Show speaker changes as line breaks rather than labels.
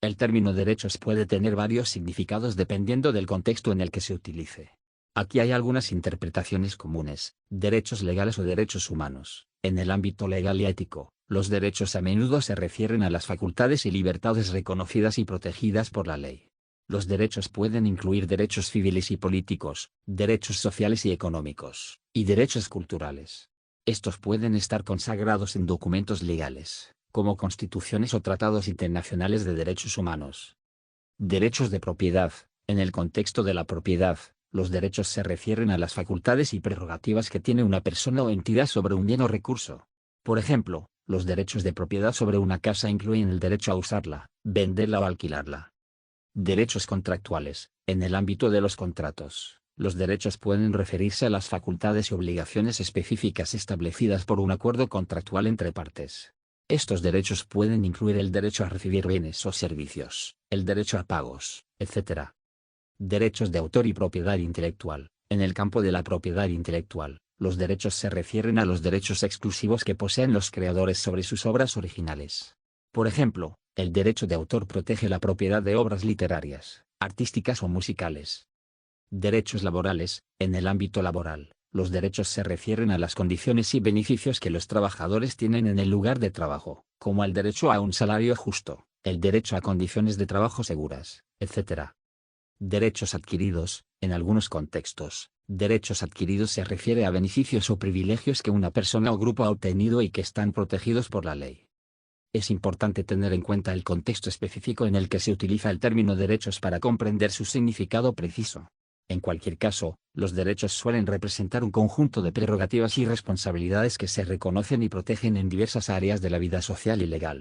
El término derechos puede tener varios significados dependiendo del contexto en el que se utilice. Aquí hay algunas interpretaciones comunes: derechos legales o derechos humanos. En el ámbito legal y ético, los derechos a menudo se refieren a las facultades y libertades reconocidas y protegidas por la ley. Los derechos pueden incluir derechos civiles y políticos, derechos sociales y económicos, y derechos culturales. Estos pueden estar consagrados en documentos legales, como constituciones o tratados internacionales de derechos humanos. Derechos de propiedad. En el contexto de la propiedad, los derechos se refieren a las facultades y prerrogativas que tiene una persona o entidad sobre un bien o recurso. Por ejemplo, los derechos de propiedad sobre una casa incluyen el derecho a usarla, venderla o alquilarla. Derechos contractuales. En el ámbito de los contratos, los derechos pueden referirse a las facultades y obligaciones específicas establecidas por un acuerdo contractual entre partes. Estos derechos pueden incluir el derecho a recibir bienes o servicios, el derecho a pagos, etc. Derechos de autor y propiedad intelectual. En el campo de la propiedad intelectual, los derechos se refieren a los derechos exclusivos que poseen los creadores sobre sus obras originales. Por ejemplo, el derecho de autor protege la propiedad de obras literarias, artísticas o musicales. Derechos laborales. En el ámbito laboral, los derechos se refieren a las condiciones y beneficios que los trabajadores tienen en el lugar de trabajo, como el derecho a un salario justo, el derecho a condiciones de trabajo seguras, etc. Derechos adquiridos. En algunos contextos, derechos adquiridos se refiere a beneficios o privilegios que una persona o grupo ha obtenido y que están protegidos por la ley. Es importante tener en cuenta el contexto específico en el que se utiliza el término derechos para comprender su significado preciso. En cualquier caso, los derechos suelen representar un conjunto de prerrogativas y responsabilidades que se reconocen y protegen en diversas áreas de la vida social y legal.